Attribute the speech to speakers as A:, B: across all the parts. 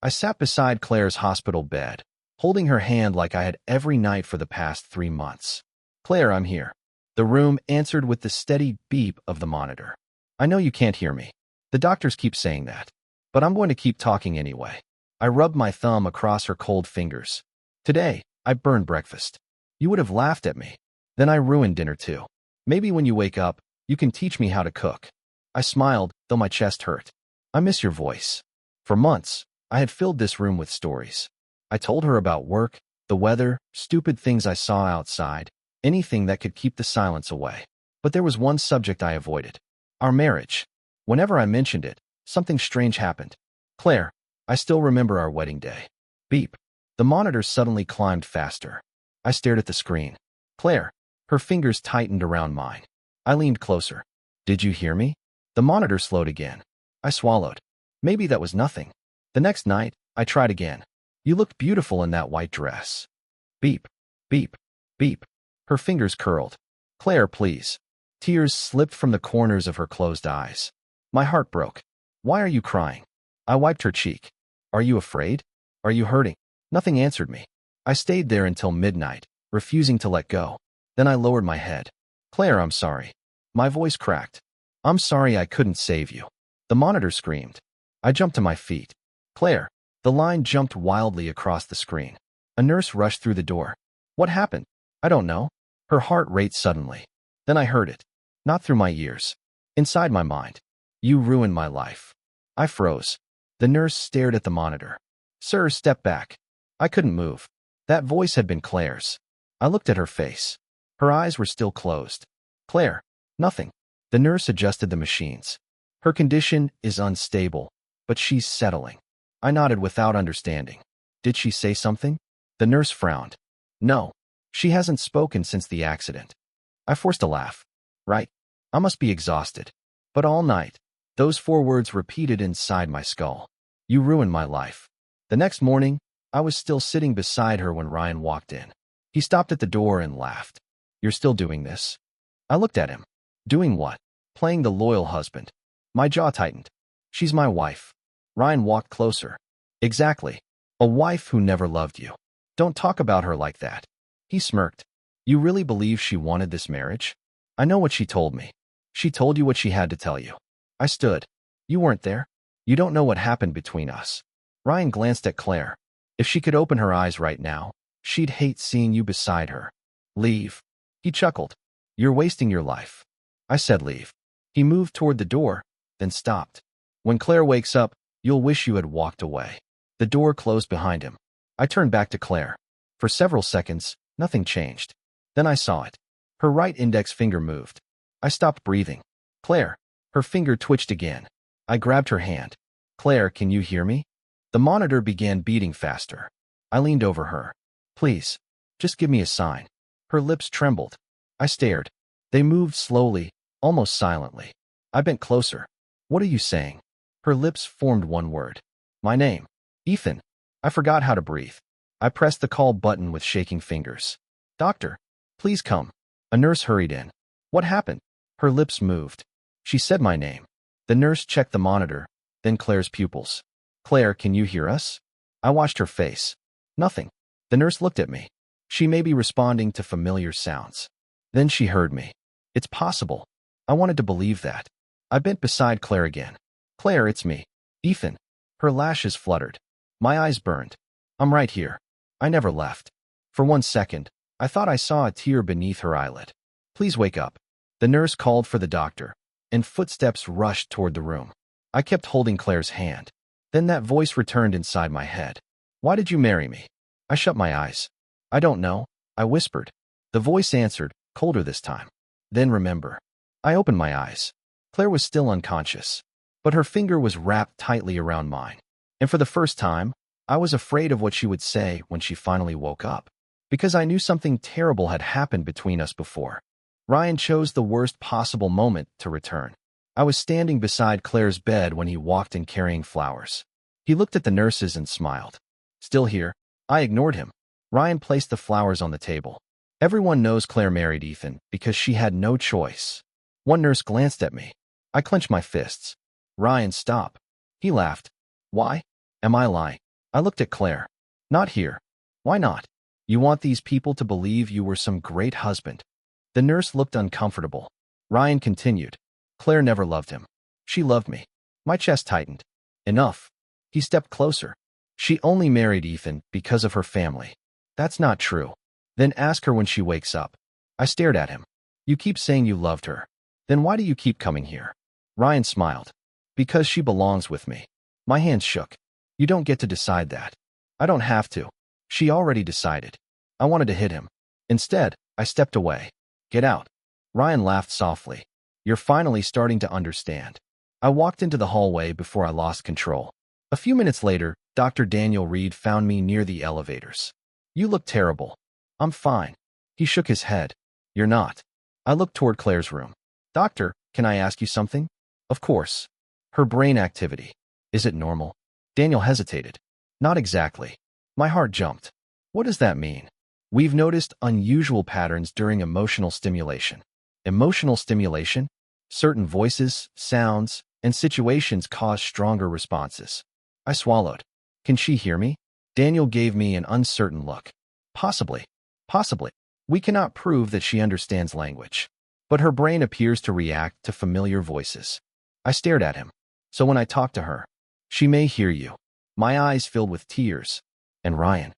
A: I sat beside Claire's hospital bed, holding her hand like I had every night for the past 3 months. "Claire, I'm here." The room answered with the steady beep of the monitor. "I know you can't hear me. The doctors keep saying that. But I'm going to keep talking anyway." I rubbed my thumb across her cold fingers. "Today, I burned breakfast. You would have laughed at me. Then I ruined dinner too. Maybe when you wake up, you can teach me how to cook." I smiled, though my chest hurt. "I miss your voice." For months, I had filled this room with stories. I told her about work, the weather, stupid things I saw outside, anything that could keep the silence away. But there was one subject I avoided: our marriage. Whenever I mentioned it, something strange happened. "Claire, I still remember our wedding day." Beep. The monitor suddenly climbed faster. I stared at the screen. "Claire." Her fingers tightened around mine. I leaned closer. "Did you hear me?" The monitor slowed again. I swallowed. Maybe that was nothing. The next night, I tried again. "You looked beautiful in that white dress." Beep. Beep. Beep. Her fingers curled. "Claire, please." Tears slipped from the corners of her closed eyes. My heart broke. "Why are you crying?" I wiped her cheek. "Are you afraid? Are you hurting?" Nothing answered me. I stayed there until midnight, refusing to let go. Then I lowered my head. "Claire, I'm sorry." My voice cracked. "I'm sorry I couldn't save you." The monitor screamed. I jumped to my feet. "Claire." The line jumped wildly across the screen. A nurse rushed through the door. "What happened?" "I don't know." Her heart raced suddenly. Then I heard it. Not through my ears. Inside my mind. "You ruined my life." I froze. The nurse stared at the monitor. "Sir, step back." I couldn't move. That voice had been Claire's. I looked at her face. Her eyes were still closed. "Claire." "Nothing." The nurse adjusted the machines. "Her condition is unstable, but she's settling." I nodded without understanding. "Did she say something?" The nurse frowned. "No. She hasn't spoken since the accident." I forced a laugh. "Right. I must be exhausted." But all night, those 4 words repeated inside my skull. "You ruined my life." The next morning, I was still sitting beside her when Ryan walked in. He stopped at the door and laughed. "You're still doing this?" I looked at him. "Doing what?" "Playing the loyal husband." My jaw tightened. "She's my wife." Ryan walked closer. "Exactly. A wife who never loved you. Don't talk about her like that." He smirked. "You really believe she wanted this marriage?" "I know what she told me." "She told you what she had to tell you." I stood. "You weren't there. You don't know what happened between us." Ryan glanced at Claire. "If she could open her eyes right now, she'd hate seeing you beside her." "Leave." He chuckled. "You're wasting your life." I said leave. He moved toward the door, then stopped. "When Claire wakes up, you'll wish you had walked away." The door closed behind him. I turned back to Claire. For several seconds, nothing changed. Then I saw it. Her right index finger moved. I stopped breathing. "Claire." Her finger twitched again. I grabbed her hand. "Claire, can you hear me?" The monitor began beating faster. I leaned over her. "Please, just give me a sign." Her lips trembled. I stared. They moved slowly, almost silently. I bent closer. "What are you saying?" Her lips formed one word. "My name. Ethan." I forgot how to breathe. I pressed the call button with shaking fingers. "Doctor, please come." A nurse hurried in. "What happened?" Her lips moved. She said my name. The nurse checked the monitor, then Claire's pupils. "Claire, can you hear us?" I watched her face. Nothing. The nurse looked at me. She may be responding to familiar sounds. Then she heard me. It's possible. I wanted to believe that. I bent beside Claire again. "Claire, it's me. Ethan." Her lashes fluttered. My eyes burned. "I'm right here." I never left. For 1 second, I thought I saw a tear beneath her eyelid. "Please wake up." The nurse called for the doctor, and footsteps rushed toward the room. I kept holding Claire's hand. Then that voice returned inside my head. "Why did you marry me?" I shut my eyes. "I don't know," I whispered. The voice answered, colder this time. "Then remember." I opened my eyes. Claire was still unconscious, but her finger was wrapped tightly around mine. And for the first time, I was afraid of what she would say when she finally woke up, because I knew something terrible had happened between us before. Ryan chose the worst possible moment to return. I was standing beside Claire's bed when he walked in carrying flowers. He looked at the nurses and smiled. "Still here?" I ignored him. Ryan placed the flowers on the table. "Everyone knows Claire married Ethan because she had no choice." One nurse glanced at me. I clenched my fists. "Ryan, stop." He laughed. "Why? Am I lying?" I looked at Claire. Not here. Why not? You want these people to believe you were some great husband. The nurse looked uncomfortable. Ryan continued. Claire never loved him. She loved me. My chest tightened. Enough. He stepped closer. She only married Ethan because of her family. That's not true. Then ask her when she wakes up. I stared at him. You keep saying you loved her. Then why do you keep coming here? Ryan smiled. Because she belongs with me. My hands shook. You don't get to decide that. I don't have to. She already decided. I wanted to hit him. Instead, I stepped away. Get out. Ryan laughed softly. You're finally starting to understand. I walked into the hallway before I lost control. A few minutes later, Dr. Daniel Reed found me near the elevators. You look terrible. I'm fine. He shook his head. You're not. I looked toward Claire's room. Doctor, can I ask you something? Of course. Her brain activity. Is it normal? Daniel hesitated. Not exactly. My heart jumped. What does that mean? We've noticed unusual patterns during emotional stimulation. Emotional stimulation? Certain voices, sounds, and situations cause stronger responses. I swallowed. Can she hear me? Daniel gave me an uncertain look. Possibly. Possibly. We cannot prove that she understands language. But her brain appears to react to familiar voices. I stared at him. So when I talk to her, she may hear you. My eyes filled with tears. And Ryan.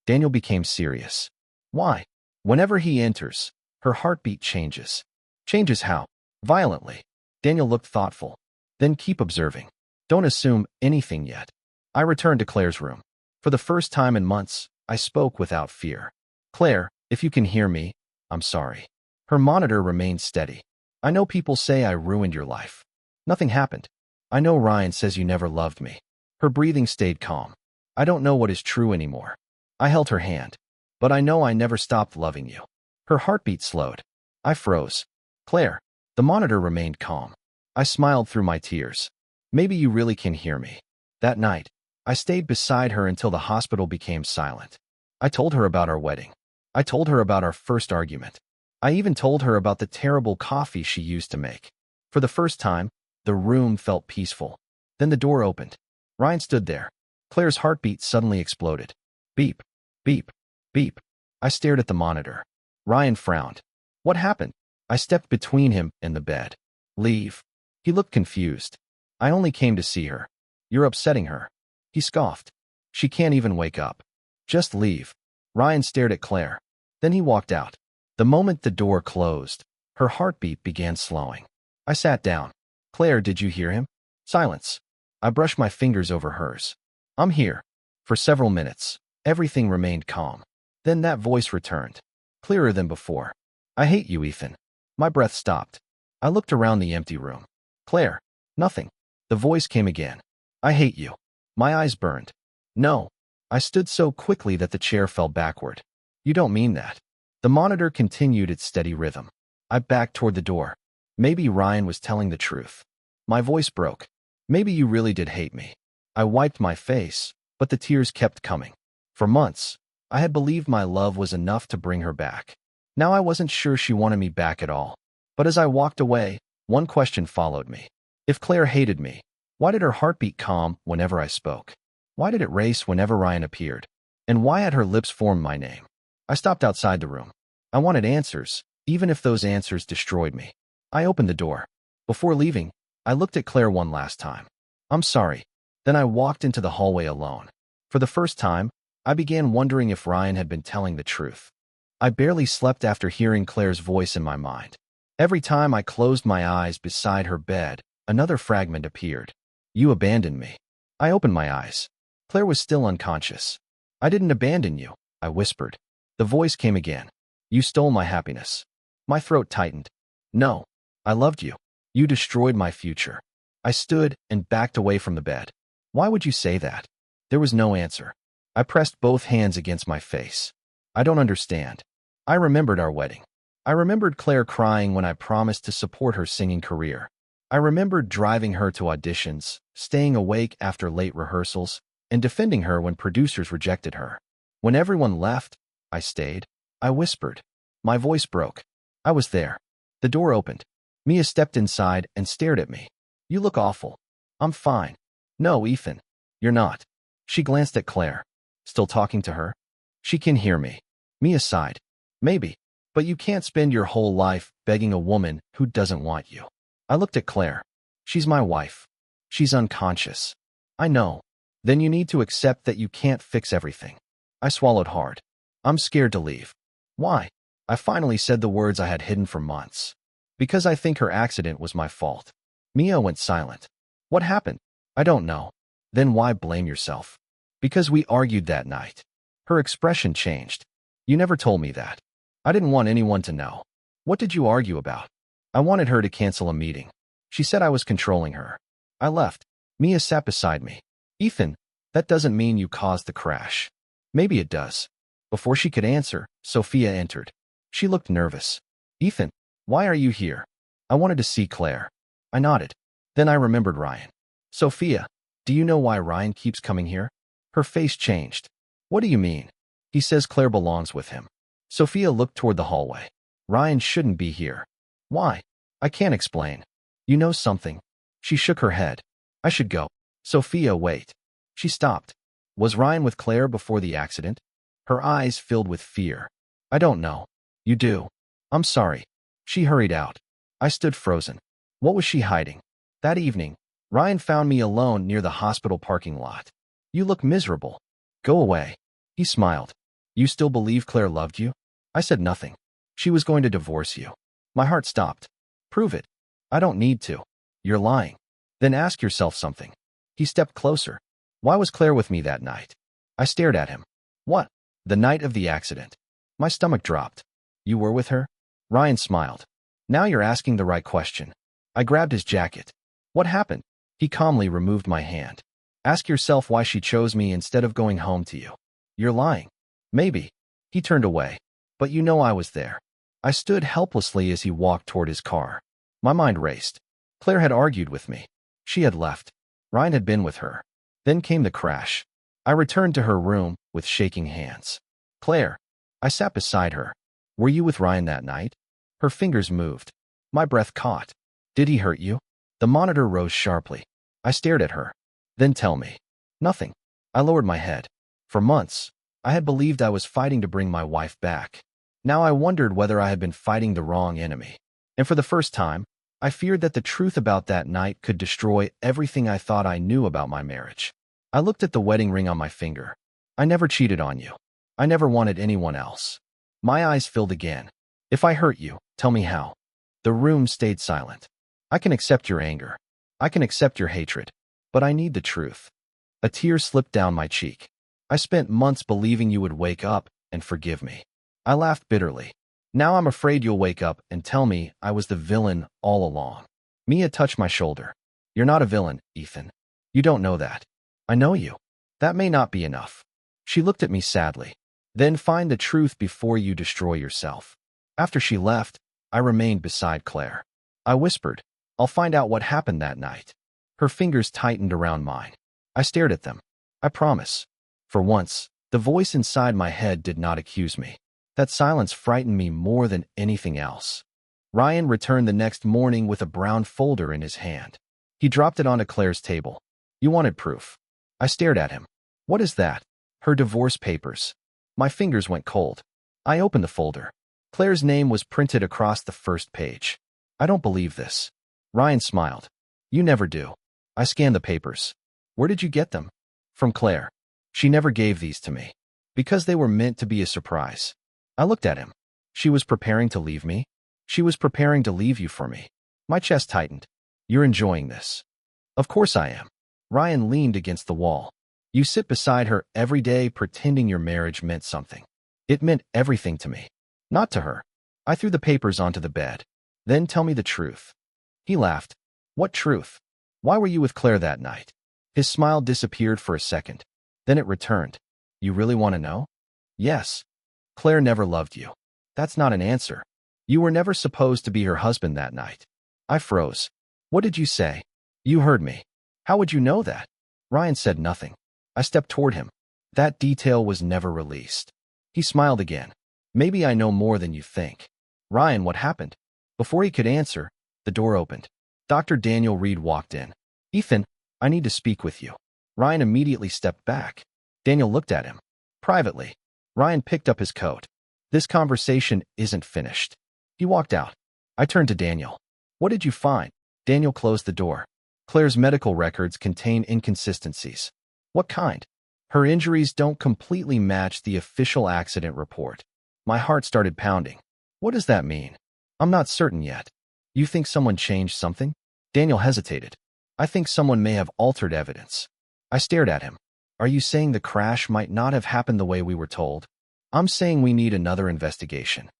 A: Daniel became serious. Why? Whenever he enters, her heartbeat changes. Changes how? Violently. Daniel looked thoughtful. Then keep observing. Don't assume anything yet. I returned to Claire's room. For the first time in months, I spoke without fear. Claire, if you can hear me, I'm sorry. Her monitor remained steady. I know people say I ruined your life. Nothing happened. I know Ryan says you never loved me. Her breathing stayed calm. I don't know what is true anymore. I held her hand. But I know I never stopped loving you. Her heartbeat slowed. I froze. Claire. The monitor remained calm. I smiled through my tears. Maybe you really can hear me. That night, I stayed beside her until the hospital became silent. I told her about our wedding. I told her about our first argument. I even told her about the terrible coffee she used to make. For the first time, the room felt peaceful. Then the door opened. Ryan stood there. Claire's heartbeat suddenly exploded. Beep, beep, beep. I stared at the monitor. Ryan frowned. What happened? I stepped between him and the bed. Leave. He looked confused. I only came to see her. You're upsetting her. He scoffed. She can't even wake up. Just leave. Ryan stared at Claire. Then he walked out. The moment the door closed, her heartbeat began slowing. I sat down. Claire, did you hear him? Silence. I brushed my fingers over hers. I'm here. For several minutes, everything remained calm. Then that voice returned. Clearer than before. I hate you, Ethan. My breath stopped. I looked around the empty room. Claire. Nothing. The voice came again. I hate you. My eyes burned. No. I stood so quickly that the chair fell backward. You don't mean that. The monitor continued its steady rhythm. I backed toward the door. Maybe Ryan was telling the truth. My voice broke. Maybe you really did hate me. I wiped my face, but the tears kept coming. For months, I had believed my love was enough to bring her back. Now I wasn't sure she wanted me back at all. But as I walked away, one question followed me. If Claire hated me, why did her heartbeat calm whenever I spoke? Why did it race whenever Ryan appeared? And why had her lips formed my name? I stopped outside the room. I wanted answers, even if those answers destroyed me. I opened the door. Before leaving, I looked at Claire one last time. I'm sorry. Then I walked into the hallway alone. For the first time, I began wondering if Ryan had been telling the truth. I barely slept after hearing Claire's voice in my mind. Every time I closed my eyes beside her bed, another fragment appeared. You abandoned me. I opened my eyes. Claire was still unconscious. I didn't abandon you, I whispered. The voice came again. You stole my happiness. My throat tightened. No, I loved you. You destroyed my future. I stood and backed away from the bed. Why would you say that? There was no answer. I pressed both hands against my face. I don't understand. I remembered our wedding. I remembered Claire crying when I promised to support her singing career. I remembered driving her to auditions, staying awake after late rehearsals, and defending her when producers rejected her. When everyone left, I stayed. I whispered. My voice broke. I was there. The door opened. Mia stepped inside and stared at me. You look awful. I'm fine. No, Ethan. You're not. She glanced at Claire. Still talking to her? She can hear me. Mia sighed. Maybe. But you can't spend your whole life begging a woman who doesn't want you. I looked at Claire. She's my wife. She's unconscious. I know. Then you need to accept that you can't fix everything. I swallowed hard. I'm scared to leave. Why? I finally said the words I had hidden for months. Because I think her accident was my fault. Mia went silent. What happened? I don't know. Then why blame yourself? Because we argued that night. Her expression changed. You never told me that. I didn't want anyone to know. What did you argue about? I wanted her to cancel a meeting. She said I was controlling her. I left. Mia sat beside me. Ethan, that doesn't mean you caused the crash. Maybe it does. Before she could answer, Sophia entered. She looked nervous. Ethan, why are you here? I wanted to see Claire. I nodded. Then I remembered Ryan. Sophia, do you know why Ryan keeps coming here? Her face changed. What do you mean? He says Claire belongs with him. Sophia looked toward the hallway. Ryan shouldn't be here. Why? I can't explain. You know something? She shook her head. I should go. Sophia, wait. She stopped. Was Ryan with Claire before the accident? Her eyes filled with fear. I don't know. You do. I'm sorry. She hurried out. I stood frozen. What was she hiding? That evening, Ryan found me alone near the hospital parking lot. You look miserable. Go away. He smiled. You still believe Claire loved you? I said nothing. She was going to divorce you. My heart stopped. Prove it. I don't need to. You're lying. Then ask yourself something. He stepped closer. Why was Claire with me that night? I stared at him. What? The night of the accident. My stomach dropped. You were with her? Ryan smiled. Now you're asking the right question. I grabbed his jacket. What happened? He calmly removed my hand. Ask yourself why she chose me instead of going home to you. You're lying. Maybe. He turned away. But you know I was there. I stood helplessly as he walked toward his car. My mind raced. Claire had argued with me. She had left. Ryan had been with her. Then came the crash. I returned to her room with shaking hands. Claire. I sat beside her. Were you with Ryan that night? Her fingers moved. My breath caught. Did he hurt you? The monitor rose sharply. I stared at her. Then tell me. Nothing. I lowered my head. For months, I had believed I was fighting to bring my wife back. Now I wondered whether I had been fighting the wrong enemy. And for the first time, I feared that the truth about that night could destroy everything I thought I knew about my marriage. I looked at the wedding ring on my finger. I never cheated on you. I never wanted anyone else. My eyes filled again. If I hurt you, tell me how. The room stayed silent. I can accept your anger. I can accept your hatred. But I need the truth. A tear slipped down my cheek. I spent months believing you would wake up and forgive me. I laughed bitterly. Now I'm afraid you'll wake up and tell me I was the villain all along. Mia touched my shoulder. You're not a villain, Ethan. You don't know that. I know you. That may not be enough. She looked at me sadly. Then find the truth before you destroy yourself. After she left, I remained beside Claire. I whispered, I'll find out what happened that night. Her fingers tightened around mine. I stared at them. I promise. For once, the voice inside my head did not accuse me. That silence frightened me more than anything else. Ryan returned the next morning with a brown folder in his hand. He dropped it onto Claire's table. You wanted proof. I stared at him. What is that? Her divorce papers. My fingers went cold. I opened the folder. Claire's name was printed across the first page. I don't believe this. Ryan smiled. You never do. I scanned the papers. Where did you get them? From Claire. She never gave these to me. Because they were meant to be a surprise. I looked at him. She was preparing to leave me? She was preparing to leave you for me. My chest tightened. You're enjoying this. Of course I am. Ryan leaned against the wall. You sit beside her every day pretending your marriage meant something. It meant everything to me. Not to her. I threw the papers onto the bed. Then tell me the truth. He laughed. What truth? Why were you with Claire that night? His smile disappeared for a second. Then it returned. You really want to know? Yes. Claire never loved you. That's not an answer. You were never supposed to be her husband that night. I froze. What did you say? You heard me. How would you know that? Ryan said nothing. I stepped toward him. That detail was never released. He smiled again. Maybe I know more than you think. Ryan, what happened? Before he could answer, the door opened. Dr. Daniel Reed walked in. Ethan, I need to speak with you. Ryan immediately stepped back. Daniel looked at him. Privately, Ryan picked up his coat. This conversation isn't finished. He walked out. I turned to Daniel. What did you find? Daniel closed the door. Claire's medical records contain inconsistencies. What kind? Her injuries don't completely match the official accident report. My heart started pounding. What does that mean? I'm not certain yet. You think someone changed something? Daniel hesitated. I think someone may have altered evidence. I stared at him. Are you saying the crash might not have happened the way we were told? I'm saying we need another investigation.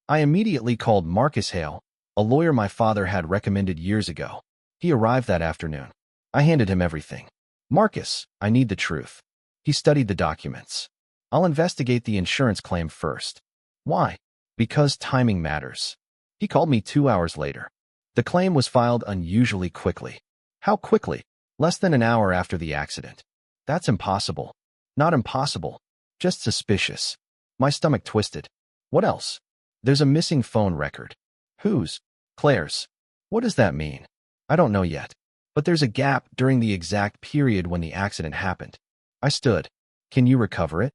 A: I immediately called Marcus Hale, a lawyer my father had recommended years ago. He arrived that afternoon. I handed him everything. Marcus, I need the truth. He studied the documents. I'll investigate the insurance claim first. Why? Because timing matters. He called me 2 hours later. The claim was filed unusually quickly. How quickly? Less than an hour after the accident. That's impossible. Not impossible. Just suspicious. My stomach twisted. What else? There's a missing phone record. Whose? Claire's. What does that mean? I don't know yet. But there's a gap during the exact period when the accident happened. I stood. Can you recover it?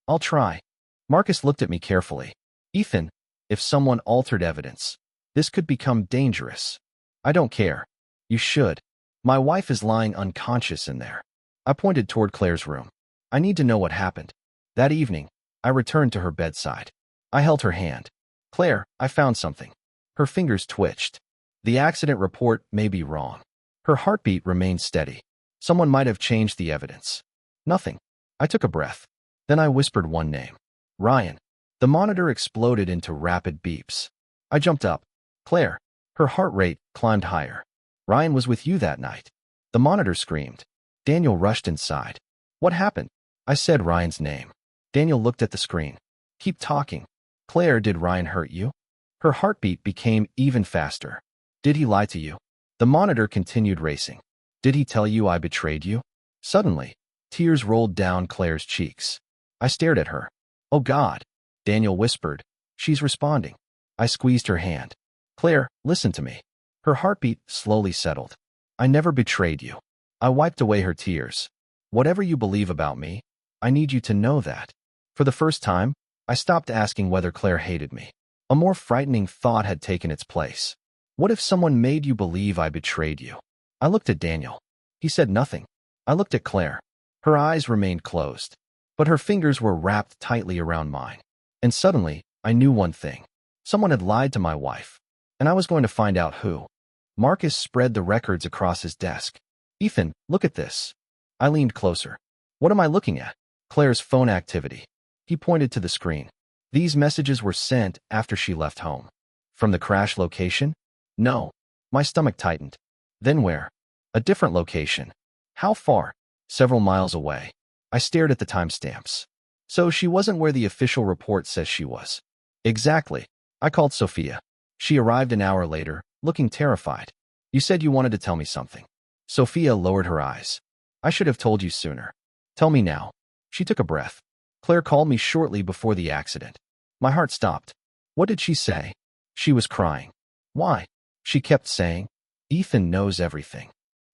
A: I'll try. Marcus looked at me carefully. Ethan, if someone altered evidence, this could become dangerous. I don't care. You should. My wife is lying unconscious in there. I pointed toward Claire's room. I need to know what happened. That evening, I returned to her bedside. I held her hand. Claire, I found something. Her fingers twitched. The accident report may be wrong. Her heartbeat remained steady. Someone might have changed the evidence. Nothing. I took a breath. Then I whispered one name. Ryan. The monitor exploded into rapid beeps. I jumped up. Claire. Her heart rate climbed higher. Ryan was with you that night. The monitor screamed. Daniel rushed inside. What happened? I said Ryan's name. Daniel looked at the screen. Keep talking. Claire, did Ryan hurt you? Her heartbeat became even faster. Did he lie to you? The monitor continued racing. Did he tell you I betrayed you? Suddenly, tears rolled down Claire's cheeks. I stared at her. Oh God. Daniel whispered. She's responding. I squeezed her hand. Claire, listen to me. Her heartbeat slowly settled. I never betrayed you. I wiped away her tears. Whatever you believe about me, I need you to know that. For the first time, I stopped asking whether Claire hated me. A more frightening thought had taken its place. What if someone made you believe I betrayed you? I looked at Daniel. He said nothing. I looked at Claire. Her eyes remained closed, but her fingers were wrapped tightly around mine. And suddenly, I knew one thing. Someone had lied to my wife, and I was going to find out who. Marcus spread the records across his desk. Ethan, look at this. I leaned closer. What am I looking at? Claire's phone activity. He pointed to the screen. These messages were sent after she left home. From the crash location? No. My stomach tightened. Then where? A different location. How far? Several miles away. I stared at the timestamps. So she wasn't where the official report says she was. Exactly. I called Sophia. She arrived an hour later, looking terrified. You said you wanted to tell me something. Sophia lowered her eyes. I should have told you sooner. Tell me now. She took a breath. Claire called me shortly before the accident. My heart stopped. What did she say? She was crying. Why? She kept saying, Ethan knows everything.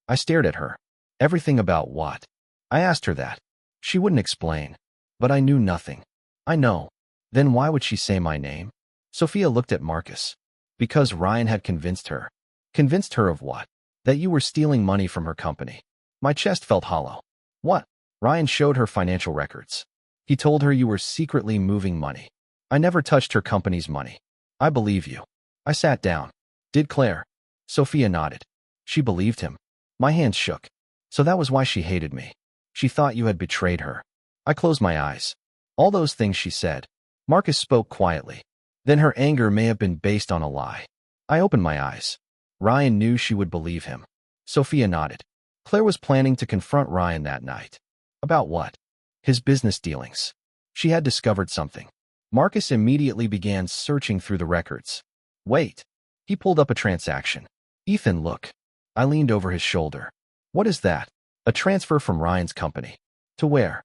A: I stared at her. Everything about what? I asked her that. She wouldn't explain. But I knew nothing. I know. Then why would she say my name? Sophia looked at Marcus. Because Ryan had convinced her. Convinced her of what? That you were stealing money from her company. My chest felt hollow. What? Ryan showed her financial records. He told her you were secretly moving money. I never touched her company's money. I believe you. I sat down. Did Claire? Sophia nodded. She believed him. My hands shook. So that was why she hated me. She thought you had betrayed her. I closed my eyes. All those things she said. Marcus spoke quietly. Then her anger may have been based on a lie. I opened my eyes. Ryan knew she would believe him. Sophia nodded. Claire was planning to confront Ryan that night. About what? His business dealings. She had discovered something. Marcus immediately began searching through the records. Wait. He pulled up a transaction. Ethan, look. I leaned over his shoulder. What is that? A transfer from Ryan's company. To where?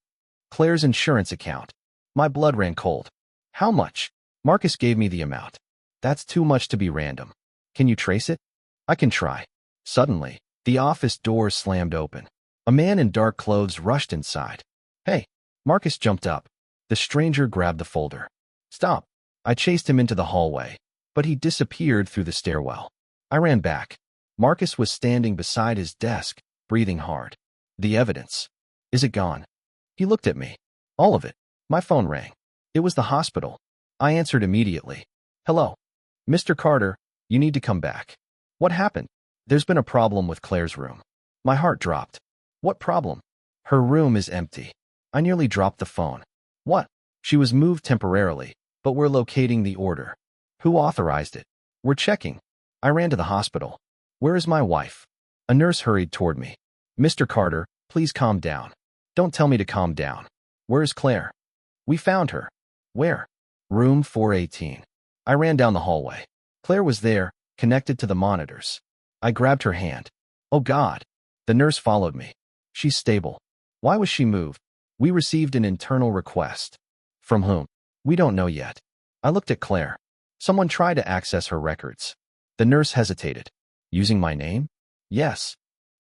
A: Claire's insurance account. My blood ran cold. How much? Marcus gave me the amount. That's too much to be random. Can you trace it? I can try. Suddenly, the office door slammed open. A man in dark clothes rushed inside. Hey! Marcus jumped up. The stranger grabbed the folder. Stop! I chased him into the hallway, but he disappeared through the stairwell. I ran back. Marcus was standing beside his desk, breathing hard. The evidence. Is it gone? He looked at me. All of it. My phone rang. It was the hospital. I answered immediately. Hello. Mr. Carter, you need to come back. What happened? There's been a problem with Claire's room. My heart dropped. What problem? Her room is empty. I nearly dropped the phone. What? She was moved temporarily, but we're locating the order. Who authorized it? We're checking. I ran to the hospital. Where is my wife? A nurse hurried toward me. Mr. Carter, please calm down. Don't tell me to calm down. Where is Claire? We found her. Where? Room 418. I ran down the hallway. Claire was there, connected to the monitors. I grabbed her hand. Oh God. The nurse followed me. She's stable. Why was she moved? We received an internal request. From whom? We don't know yet. I looked at Claire. Someone tried to access her records. The nurse hesitated. Using my name? Yes.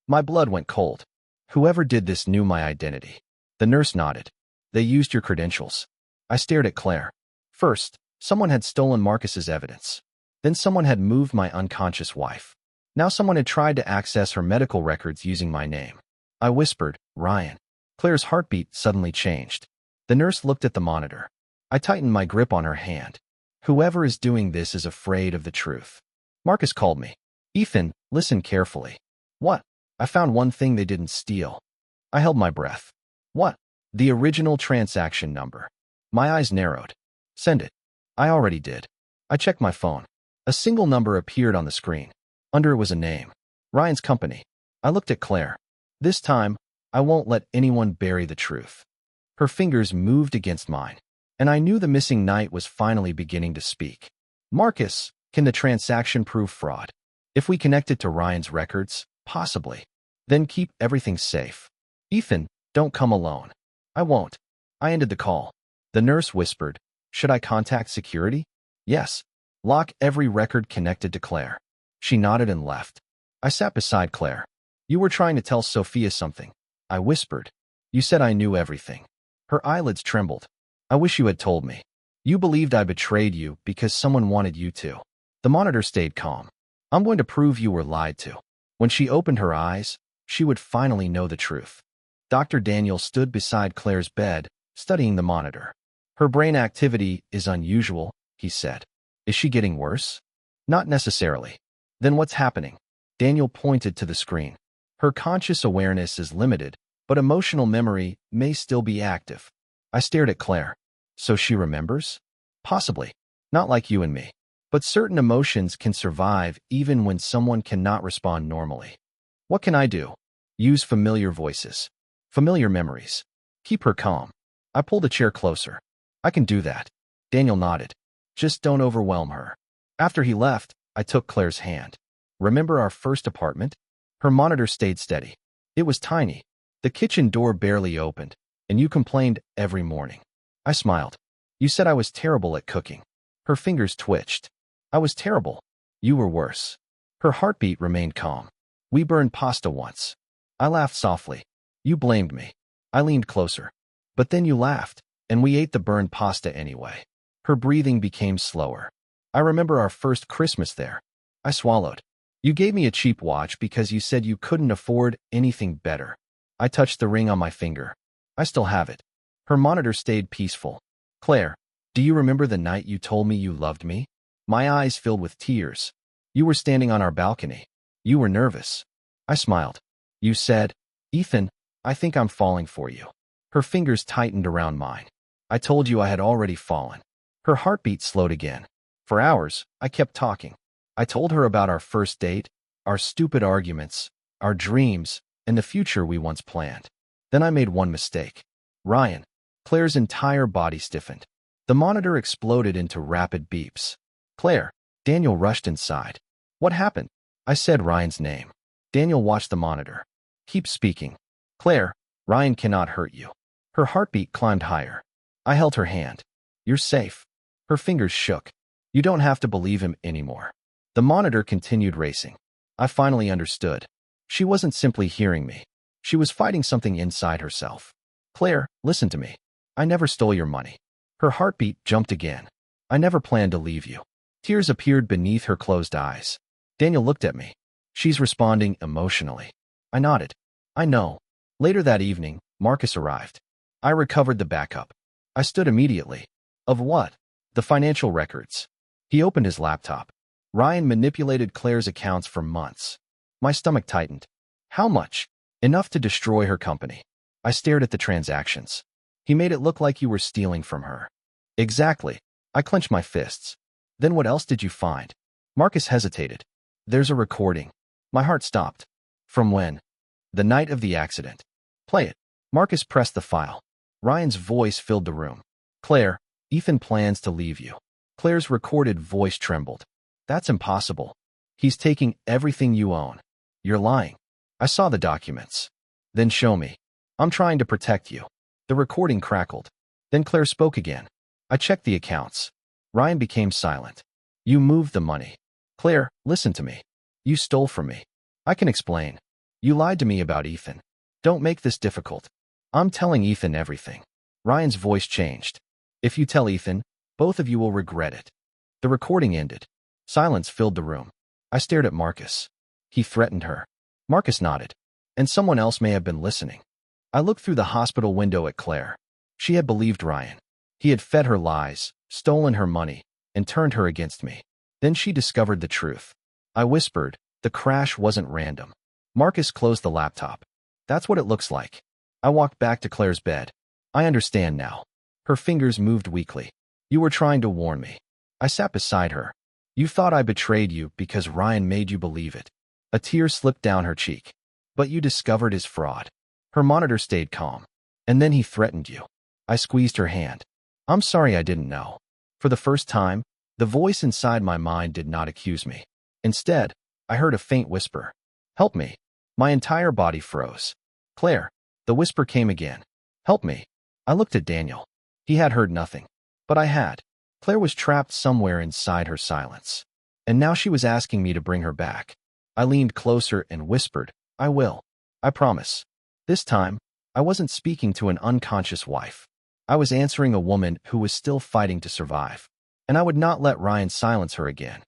A: My blood went cold. Whoever did this knew my identity. The nurse nodded. They used your credentials. I stared at Claire. First, someone had stolen Marcus's evidence. Then someone had moved my unconscious wife. Now someone had tried to access her medical records using my name. I whispered, Ryan. Claire's heartbeat suddenly changed. The nurse looked at the monitor. I tightened my grip on her hand. Whoever is doing this is afraid of the truth. Marcus called me. Ethan, listen carefully. What? I found one thing they didn't steal. I held my breath. What? The original transaction number. My eyes narrowed. Send it. I already did. I checked my phone. A single number appeared on the screen. Under it was a name. Ryan's company. I looked at Claire. This time, I won't let anyone bury the truth. Her fingers moved against mine, and I knew the missing knight was finally beginning to speak. Marcus, can the transaction prove fraud? If we connect it to Ryan's records, possibly. Then keep everything safe. Ethan, don't come alone. I won't. I ended the call. The nurse whispered, should I contact security? Yes. Lock every record connected to Claire. She nodded and left. I sat beside Claire. You were trying to tell Sophia something. I whispered. You said I knew everything. Her eyelids trembled. I wish you had told me. You believed I betrayed you because someone wanted you to. The monitor stayed calm. I'm going to prove you were lied to. When she opened her eyes, she would finally know the truth. Dr. Daniel stood beside Claire's bed, studying the monitor. Her brain activity is unusual, he said. Is she getting worse? Not necessarily. Then what's happening? Daniel pointed to the screen. Her conscious awareness is limited, but emotional memory may still be active. I stared at Claire. So she remembers? Possibly. Not like you and me. But certain emotions can survive even when someone cannot respond normally. What can I do? Use familiar voices. Familiar memories. Keep her calm. I pulled a chair closer. I can do that. Daniel nodded. Just don't overwhelm her. After he left, I took Claire's hand. Remember our first apartment? Her monitor stayed steady. It was tiny. The kitchen door barely opened, and you complained every morning. I smiled. You said I was terrible at cooking. Her fingers twitched. I was terrible. You were worse. Her heartbeat remained calm. We burned pasta once. I laughed softly. You blamed me. I leaned closer. But then you laughed, and we ate the burned pasta anyway. Her breathing became slower. I remember our first Christmas there. I swallowed. You gave me a cheap watch because you said you couldn't afford anything better. I touched the ring on my finger. I still have it. Her monitor stayed peaceful. Claire, do you remember the night you told me you loved me? My eyes filled with tears. You were standing on our balcony. You were nervous. I smiled. You said, Ethan, I think I'm falling for you. Her fingers tightened around mine. I told you I had already fallen. Her heartbeat slowed again. For hours, I kept talking. I told her about our first date, our stupid arguments, our dreams, and the future we once planned. Then I made one mistake. Ryan. Claire's entire body stiffened. The monitor exploded into rapid beeps. Claire. Daniel rushed inside. What happened? I said Ryan's name. Daniel watched the monitor. Keep speaking. Claire, Ryan cannot hurt you. Her heartbeat climbed higher. I held her hand. You're safe. Her fingers shook. You don't have to believe him anymore. The monitor continued racing. I finally understood. She wasn't simply hearing me. She was fighting something inside herself. Claire, listen to me. I never stole your money. Her heartbeat jumped again. I never planned to leave you. Tears appeared beneath her closed eyes. Daniel looked at me. She's responding emotionally. I nodded. I know. Later that evening, Marcus arrived. I recovered the backup. I stood immediately. Of what? The financial records. He opened his laptop. Ryan manipulated Claire's accounts for months. My stomach tightened. How much? Enough to destroy her company. I stared at the transactions. He made it look like you were stealing from her. Exactly. I clenched my fists. Then what else did you find? Marcus hesitated. There's a recording. My heart stopped. From when? The night of the accident. Play it. Marcus pressed the file. Ryan's voice filled the room. Claire, Ethan plans to leave you. Claire's recorded voice trembled. That's impossible. He's taking everything you own. You're lying. I saw the documents. Then show me. I'm trying to protect you. The recording crackled. Then Claire spoke again. I checked the accounts. Ryan became silent. You moved the money. Claire, listen to me. You stole from me. I can explain. You lied to me about Ethan. Don't make this difficult. I'm telling Ethan everything. Ryan's voice changed. If you tell Ethan, both of you will regret it. The recording ended. Silence filled the room. I stared at Marcus. He threatened her. Marcus nodded. And someone else may have been listening. I looked through the hospital window at Claire. She had believed Ryan. He had fed her lies, stolen her money, and turned her against me. Then she discovered the truth. I whispered, the crash wasn't random. Marcus closed the laptop. That's what it looks like. I walked back to Claire's bed. I understand now. Her fingers moved weakly. You were trying to warn me. I sat beside her. You thought I betrayed you because Ryan made you believe it. A tear slipped down her cheek. But you discovered his fraud. Her monitor stayed calm. And then he threatened you. I squeezed her hand. I'm sorry I didn't know. For the first time, the voice inside my mind did not accuse me. Instead, I heard a faint whisper. Help me. My entire body froze. Claire. The whisper came again. Help me. I looked at Daniel. He had heard nothing. But I had. Claire was trapped somewhere inside her silence. And now she was asking me to bring her back. I leaned closer and whispered, I will. I promise. This time, I wasn't speaking to an unconscious wife. I was answering a woman who was still fighting to survive. And I would not let Ryan silence her again.